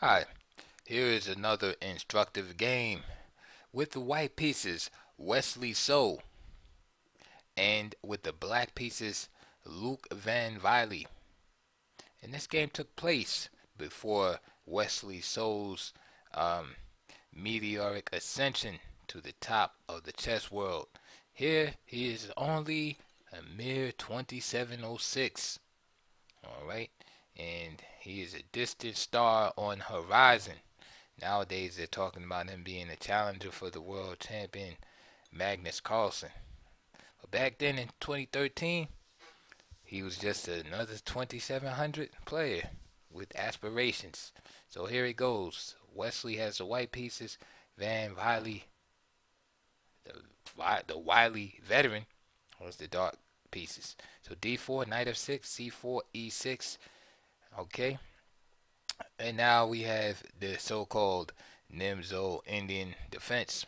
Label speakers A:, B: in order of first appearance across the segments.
A: Hi, here is another instructive game with the white pieces Wesley So and with the black pieces Loek Van Wely. And this game took place before Wesley So's um, meteoric ascension to the top of the chess world. Here he is only a mere 2706. Alright? And he is a distant star on horizon. Nowadays, they're talking about him being a challenger for the world champion Magnus Carlsen. But back then in 2013, he was just another 2700 player with aspirations. So here it goes. Wesley has the white pieces. Van Wily, the wily veteran, was the dark pieces. So d4, knight f6, c4, e6. Okay. And now we have the so-called Nimzo Indian defense.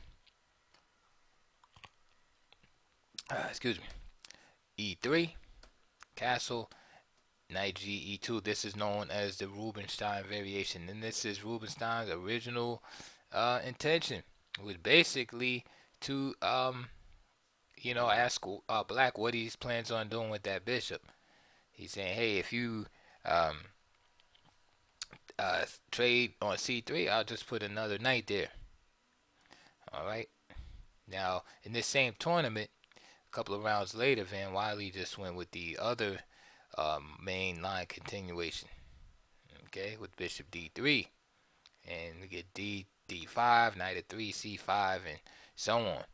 A: Excuse me. E3, castle, knight g e2. This is known as the Rubinstein variation, and this is Rubinstein's original intention. It was basically to ask Black what he plans on doing with that bishop. He's saying, hey, if you um, trade on c3, I'll just put another knight there. All right. Now, in this same tournament, a couple of rounds later, Van Wily just went with the other main line continuation. Okay, with bishop d3, and we get d5, knight at 3, c5, and so on.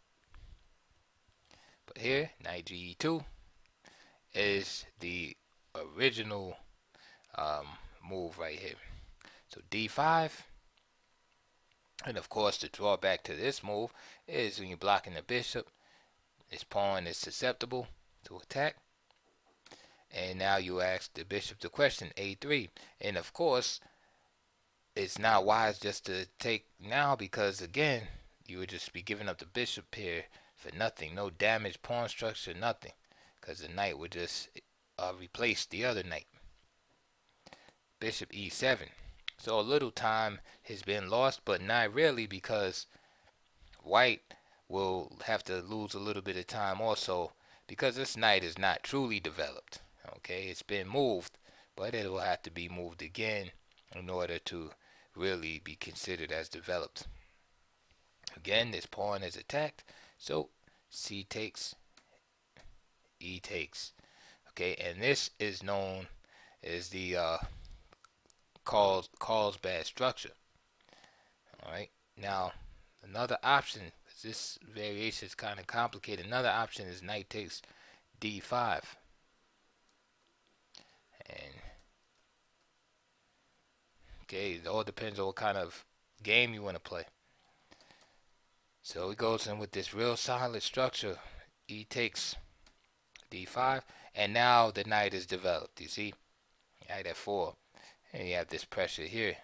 A: But here, knight ge2 is the original move right here. So d5, and of course the drawback to this move is when you're blocking the bishop, this pawn is susceptible to attack. And now you ask the bishop the question, a3. And of course, it's not wise just to take now because, again, you would just be giving up the bishop here for nothing. No damage, pawn structure, nothing. Because the knight would just replace the other knight. Bishop e7. So a little time has been lost, but not really because white will have to lose a little bit of time also because this knight is not truly developed. Okay, it's been moved, but it will have to be moved again in order to really be considered as developed. Again, this pawn is attacked, so c takes, e takes. Okay, and this is known as the Carlsbad structure. All right, now another option, this variation is kind of complicated. Another option is knight takes d5, and okay, it all depends on what kind of game you want to play. So it goes in with this real solid structure. E takes d5, and now the knight is developed. You see, knight at 4, and you have this pressure here.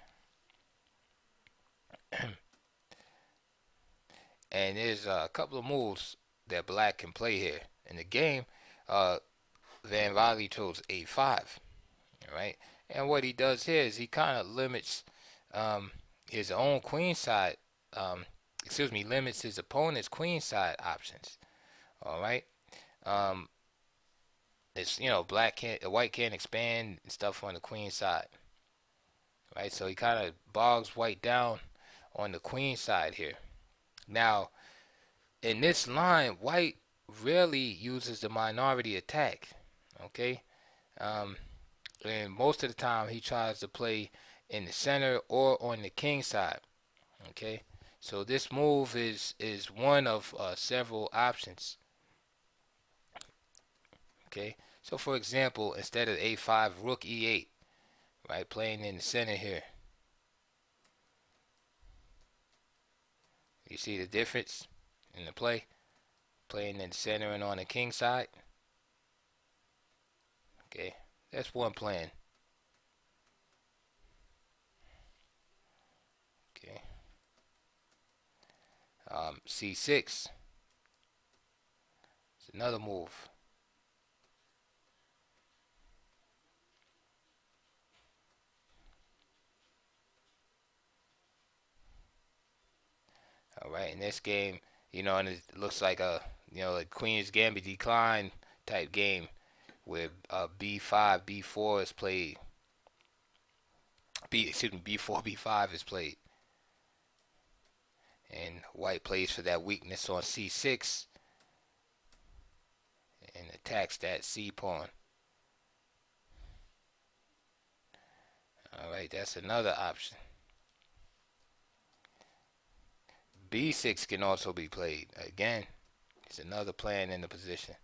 A: And there's a couple of moves that black can play here in the game. Van Wely chose a5, right? And what he does here is he kind of limits his own queen side. Limits his opponent's queen side options. All right. Um, it's white can't expand and stuff on the queen side, right? So he kind of bogs white down on the queen side here. Now, in this line, white rarely uses the minority attack. Okay. And most of the time he tries to play in the center or on the king side. Okay, so this move is one of several options. Okay, so for example, instead of a5, rook e8, right, playing in the center here. You see the difference in the play, playing in the center and on the king side. Okay, that's one plan. Okay, c6 is another move. Right, in this game, and it looks like a Queen's Gambit decline type game where B5, B4 is played. B4, B5 is played. And white plays for that weakness on C6 and attacks that C pawn. Alright, that's another option. B6 can also be played. Again, it's another plan in the position.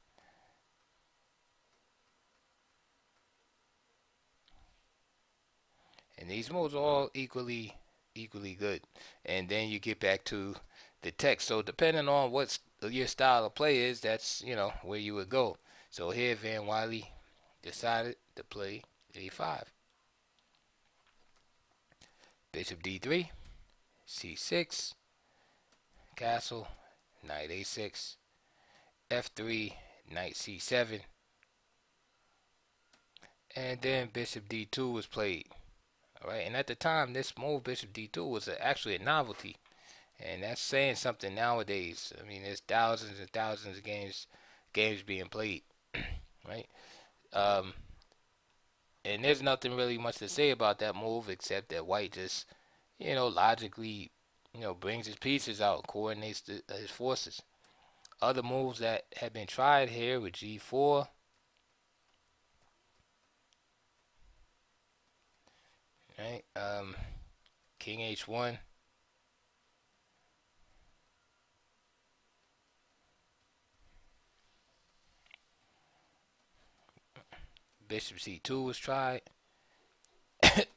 A: And these moves are all equally good. And then you get back to the text. So depending on what your style of play is, that's where you would go. So here Van Wely decided to play A5. Bishop D3, C6, castle, knight A6, F3, knight C7, and then bishop D2 was played. Alright, and at the time, this move, bishop D2, was actually a novelty. And that's saying something nowadays. I mean, there's thousands and thousands of games being played, right? And there's nothing really much to say about that move except that white just, logically, brings his pieces out, coordinates his forces. Other moves that have been tried here with G4, right? King H1. Bishop C2 was tried. Get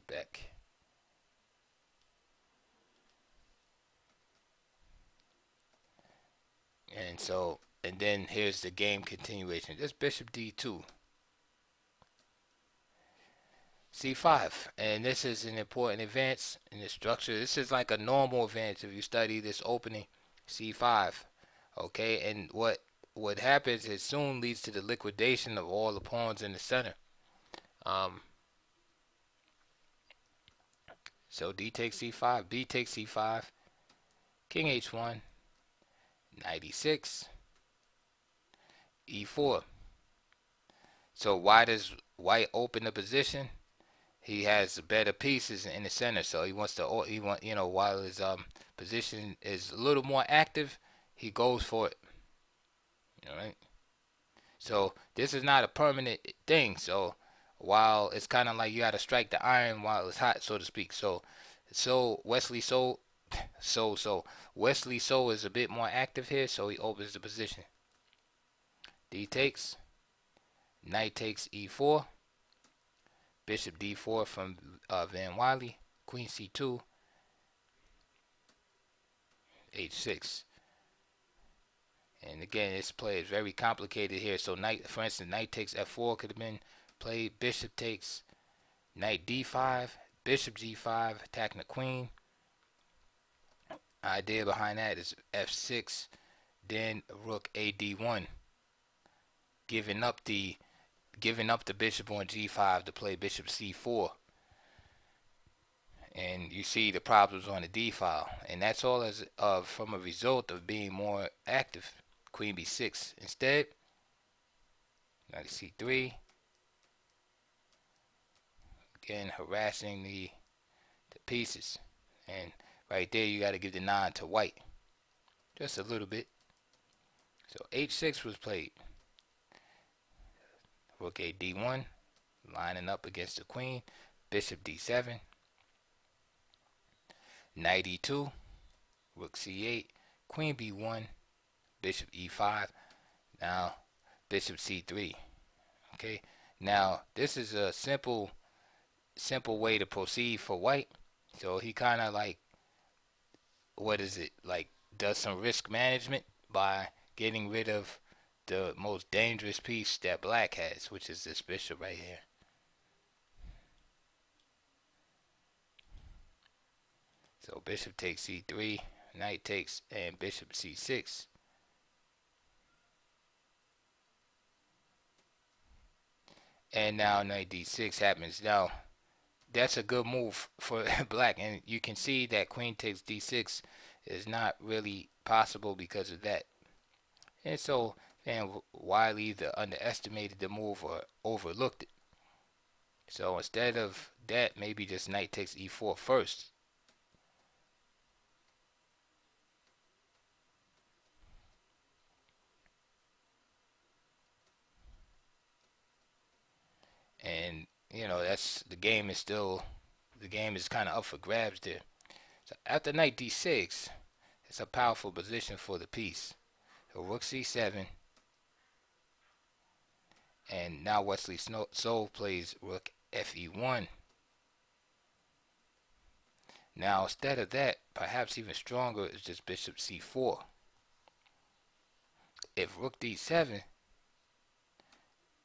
A: back. And then here's the game continuation. This bishop D2. C5, and this is an important advance in the structure. This is like a normal advance if you study this opening. C5, okay, and what happens is soon leads to the liquidation of all the pawns in the center. So D takes C5, B takes C5, King H1, knight E6, E4. So why does white open the position? He has better pieces in the center, so he wants to. While his position is a little more active, he goes for it. All right. So this is not a permanent thing. So while it's kind of like you got to strike the iron while it's hot, so to speak. So Wesley Wesley is a bit more active here, so he opens the position. D takes, knight takes E4. Bishop D4 from Van Wely, Queen C2, H6. And again, this play is very complicated here. So knight, for instance, knight takes F4 could have been played. Bishop takes knight D5, bishop G5, attacking the queen. Idea behind that is F6, then rook AD1, giving up the bishop on G5 to play bishop C4. And you see the problems on the D file, and that's all as from a result of being more active. Queen B6 instead. Knight C3. Again, harassing the pieces, and right there you got to give the nod to white, just a little bit. So H6 was played. Rook A D1, lining up against the queen. Bishop D7. Knight E2. Rook C8. Queen B1. Bishop E5. Now Bishop C3. Okay. Now this is a simple way to proceed for white. So he kind of like, does some risk management by getting rid of the most dangerous piece that black has, which is this bishop right here. So bishop takes C3, knight takes, and bishop C6. And now knight d6 happens. Now that's a good move for black, and you can see that queen takes d6 is not really possible because of that. And so Van Wily either underestimated the move or overlooked it. So instead of that, maybe just knight takes e4 first. And that's the game is kind of up for grabs there. So after knight d6, it's a powerful position for the piece. So rook c7, and now Wesley So plays rook fe1. Now instead of that, perhaps even stronger is just bishop c4. If rook d7,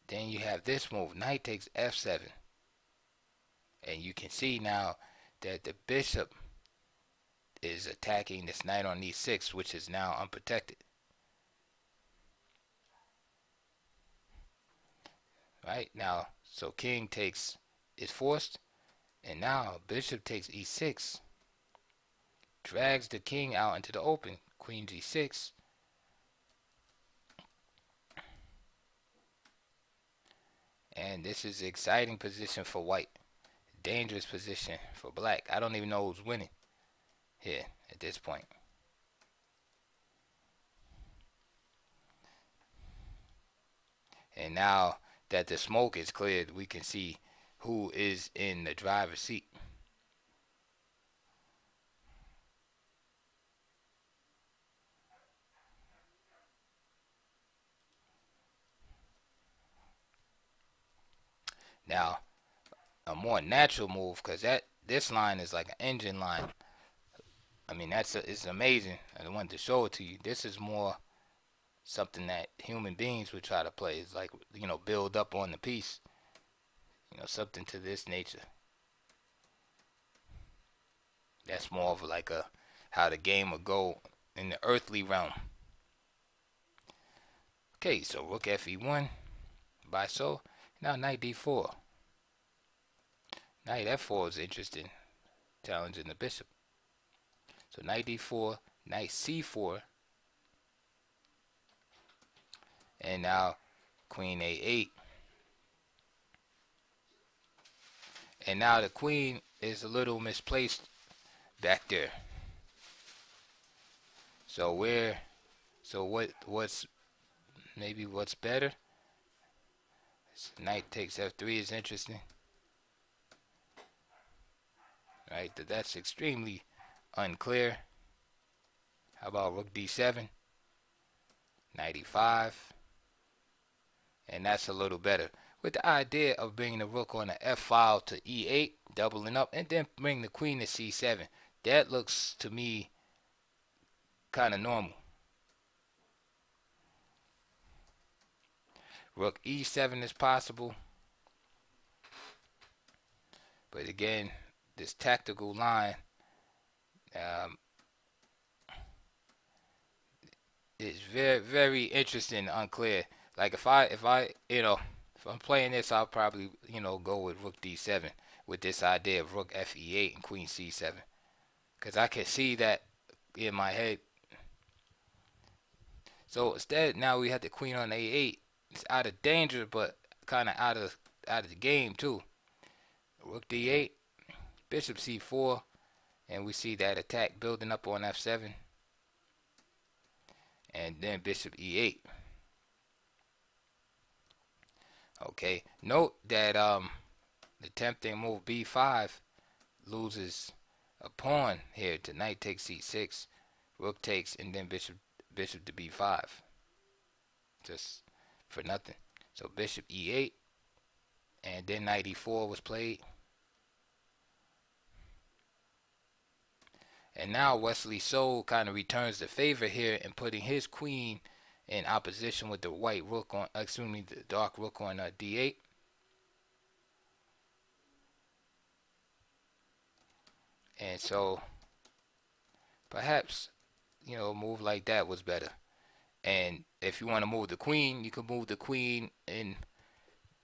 A: then you have this move, knight takes f7. And you can see now that the bishop is attacking this knight on e6, which is now unprotected. Right now, so king is forced, and now bishop takes e6, drags the king out into the open, queen g6. And this is an exciting position for white. Dangerous position for black. I don't even know who's winning here at this point. And now that the smoke is cleared, we can see who is in the driver's seat. Now, a more natural move, because this line is like an engine line. I mean, it's amazing. I wanted to show it to you. This is more something that human beings would try to play. It's like, build up on the piece. Something to this nature. That's more of like how the game would go in the earthly realm. Okay, so rook fe1 by So. Now knight d4. Knight f4 is interesting, challenging the bishop. So knight d4, knight c4, and now queen a8. And now the queen is a little misplaced back there. So what's better? Knight takes f3 is interesting. Right, that's extremely unclear. How about rook d7, knight e5, and that's a little better. With the idea of bringing the rook on the f file to e8, doubling up, and then bring the queen to c7. That looks to me kind of normal. Rook e7 is possible, but again, this tactical line is very, very interesting and unclear. Like if I'm playing this, I'll probably go with rook d7 with this idea of rook fe8 and queen c7, because I can see that in my head. So instead, now we have the queen on a8. It's out of danger, but kind of out of the game too. Rook d8, bishop c4, and we see that attack building up on f7, and then bishop e8. Okay, note that the tempting move b5 loses a pawn here to knight takes c6, rook takes, and then bishop to b5, just for nothing. So bishop e8, and then knight e4 was played. And now Wesley So kind of returns the favor here in putting his queen in opposition with the white rook on, the dark rook on d8. And so perhaps a move like that was better. And if you want to move the queen, you could move the queen in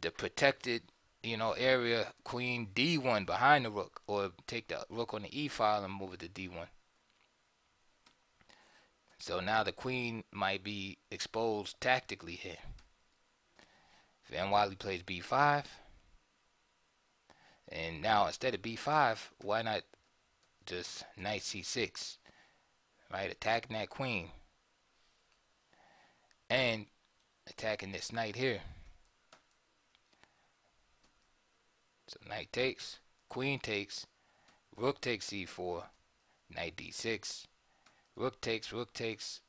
A: the protected, area, queen d1 behind the rook, or take the rook on the e file and move it to d1. So now the queen might be exposed tactically here. Van Wely plays b5, and now instead of b5, why not just knight c6, right? Attacking that queen and attacking this knight here. So knight takes, queen takes, rook takes c4, knight d6, rook takes,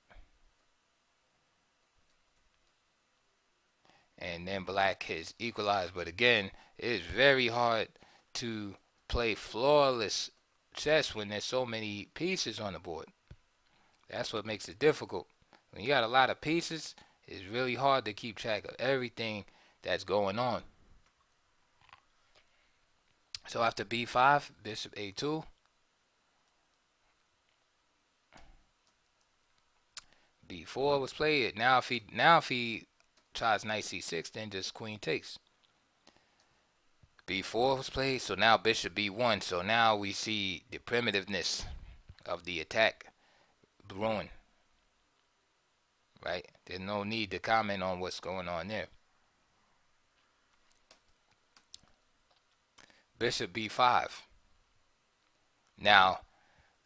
A: and then black has equalized. But again, it is very hard to play flawless chess when there's so many pieces on the board. That's what makes it difficult. When you got a lot of pieces, it's really hard to keep track of everything that's going on. So after b5, bishop a2. b4 was played. Now if he tries knight c6, then just queen takes. b4 was played, so now bishop b1. So now we see the primitiveness of the attack brewing. Right? There's no need to comment on what's going on there. Bishop b5. Now,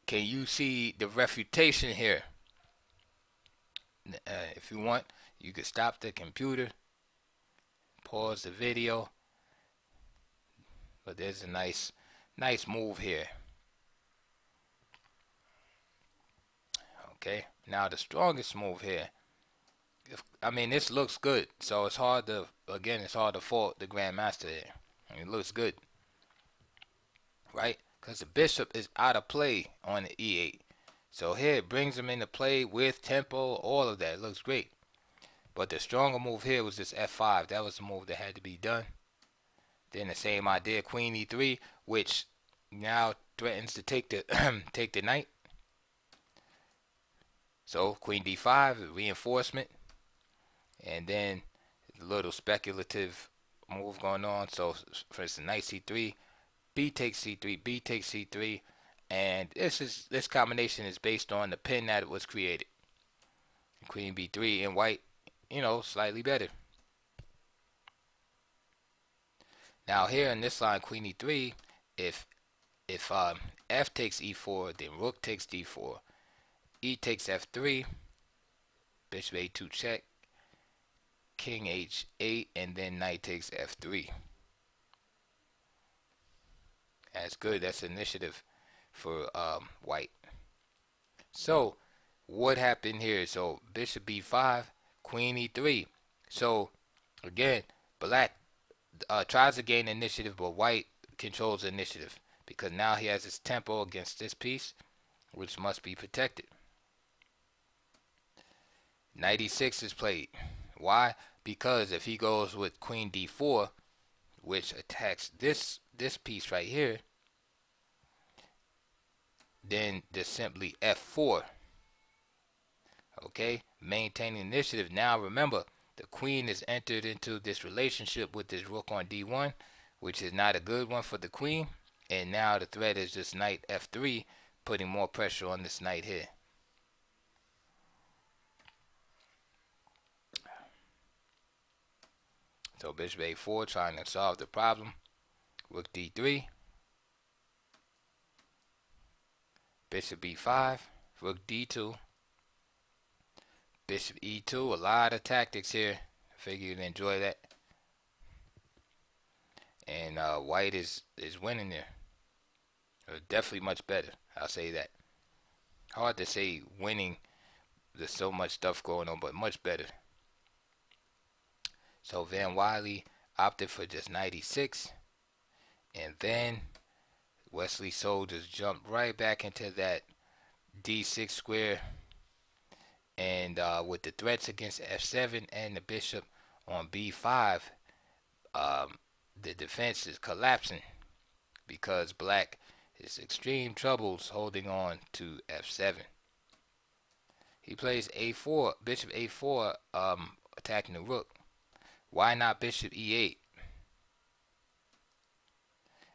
A: can you see the refutation here? If you want, you could stop the computer, pause the video, but there's a nice move here. Okay, now the strongest move here. This looks good, so it's hard to fault the grandmaster here. It looks good, right? Because the bishop is out of play on the e8. So here it brings him into play with tempo, all of that. It looks great. But the stronger move here was this f5. That was the move that had to be done. Then the same idea, queen e3, which now threatens to take the take the knight. So queen d5, reinforcement. And then a little speculative move going on. So for instance, knight c3, b takes c3, b takes c3. And this combination is based on the pin that was created. Queen b3 and white, slightly better. Now here in this line, queen e3, if f takes e4, then rook takes d4, e takes f3, bishop a2 check, king h8, and then knight takes f3. That's good. That's initiative for white. So what happened here? So bishop b5, queen e3. So again, black tries to gain initiative, but white controls the initiative because now he has his tempo against this piece, which must be protected. Knight e6 is played. Why? Because if he goes with queen d4, which attacks this piece right here, then just simply f4. Okay, maintaining initiative. Now remember, the queen has entered into this relationship with this rook on d1, which is not a good one for the queen. And now the threat is just knight f3, putting more pressure on this knight here. So bishop a4 trying to solve the problem. Rook d3. Bishop b5. Rook d2. Bishop e2. A lot of tactics here. I figure you'd enjoy that. And white is winning there. Definitely much better. I'll say that. Hard to say winning. There's so much stuff going on, but much better. So Van Wely opted for just knight e6. And then Wesley So just jumped right back into that d6 square. And with the threats against f7 and the bishop on b5, the defense is collapsing because black is extreme troubles holding on to f7. He plays a4, bishop a4, attacking the rook. Why not bishop e8?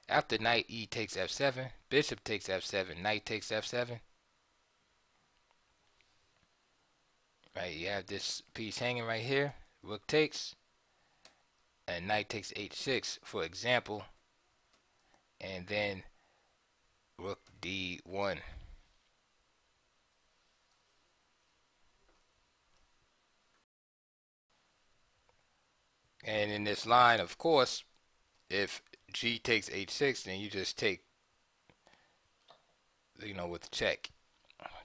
A: After knight e takes f7, bishop takes f7, knight takes f7. Right, you have this piece hanging right here. Rook takes, and knight takes h6, for example, and then rook d1. And in this line, of course, if g takes h6, then you just take, with check,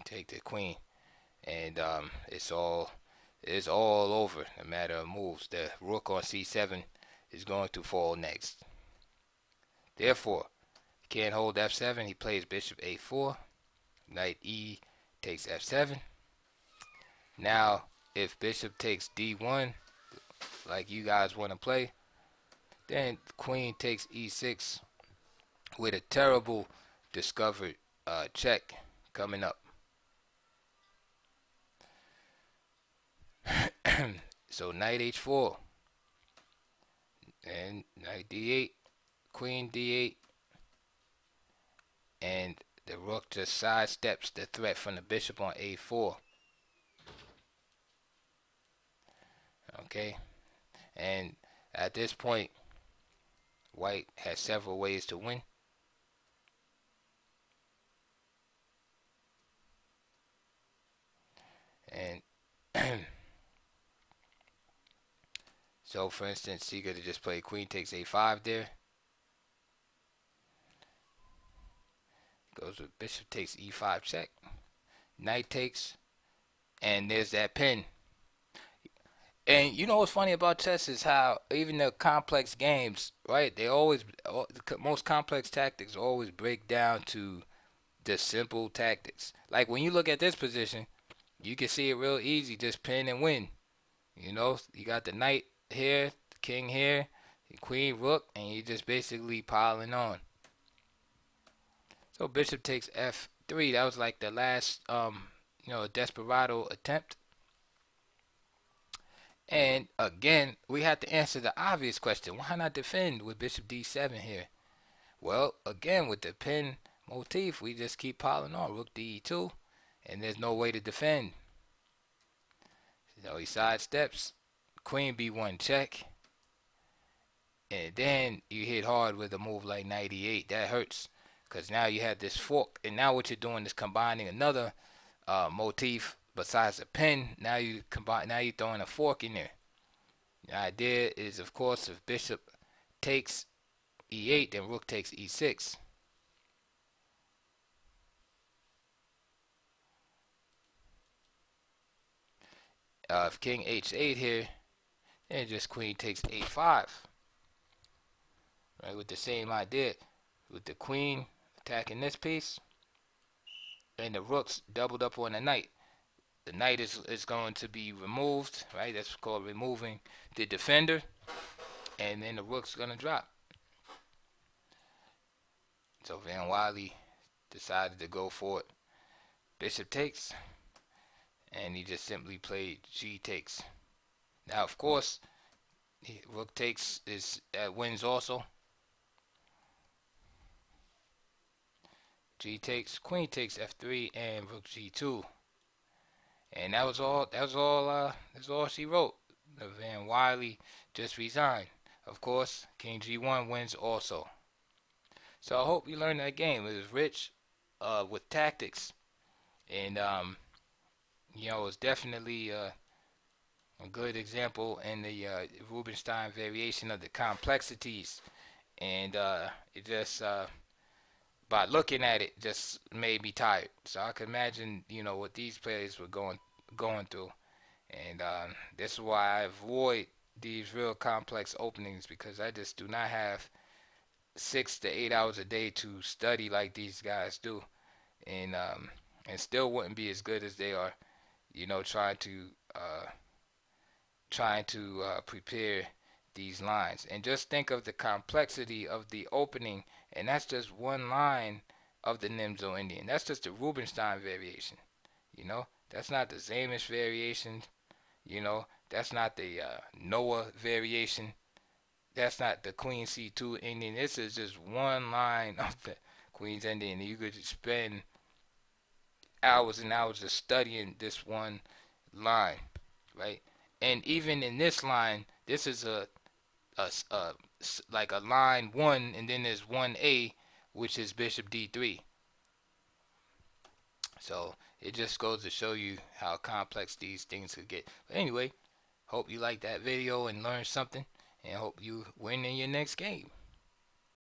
A: take the queen, and it's all over. No matter of moves, the rook on c7 is going to fall next. Therefore, can't hold f7. He plays bishop a4. Knight e takes f7. Now, if bishop takes d1, like you guys want to play, then queen takes e6 with a terrible discovered check coming up. So knight h4 and knight d8, queen d8, and the rook just sidesteps the threat from the bishop on a4. Okay, and at this point, white has several ways to win. And so, for instance, he could have just played queen takes a5 there. Goes with bishop takes e5 check. Knight takes, and there's that pin. And you know what's funny about chess is how even the complex games, right? The most complex tactics always break down to the simple tactics. Like when you look at this position, you can see it real easy, just pin and win. You got the knight here, the king here, the queen, rook, and you just basically piling on. So bishop takes f3. That was like the last, desperado attempt. And again, we have to answer the obvious question. Why not defend with bishop d7 here? Well, again, with the pin motif, we just keep piling on. Rook d2, and there's no way to defend. So he sidesteps. Queen b1 check. And then you hit hard with a move like knight e8. That hurts, because now you have this fork. And now what you're doing is combining another motif besides the pin. Now you're throwing a fork in there. The idea is, of course, if bishop takes e8, then rook takes e6. If king h8 here, then just queen takes a5. Right, with the same idea, with the queen attacking this piece, and the rook's doubled up on the knight. The knight is going to be removed, right? That's called removing the defender, and then the rook's going to drop. So Van Wely decided to go for it. Bishop takes, and he just simply played g takes. Now, of course, rook takes wins also. G takes, queen takes f3, and rook g2. And that was all she wrote. Van Wely just resigned. Of course, king g1 wins also. So I hope you learned that game. It was rich with tactics, and it's definitely a good example in the Rubinstein variation of the complexities. And it just by looking at it just made me tired. So I could imagine, what these players were going through. And this is why I avoid these real complex openings, because I just do not have 6 to 8 hours a day to study like these guys do. And still wouldn't be as good as they are, trying to prepare these lines. And just think of the complexity of the opening, and that's just one line of the Nimzo Indian. That's just the Rubinstein variation. That's not the Zamish variation. That's not the Noah variation. That's not the Queen C2 ending. This is just one line of the Queen's ending. You could spend hours and hours just studying this one line, right? And even in this line, this is a like a line one, and then there's one A, which is Bishop D3. So it just goes to show you how complex these things could get. But anyway, hope you like that video and learned something, and hope you win in your next game.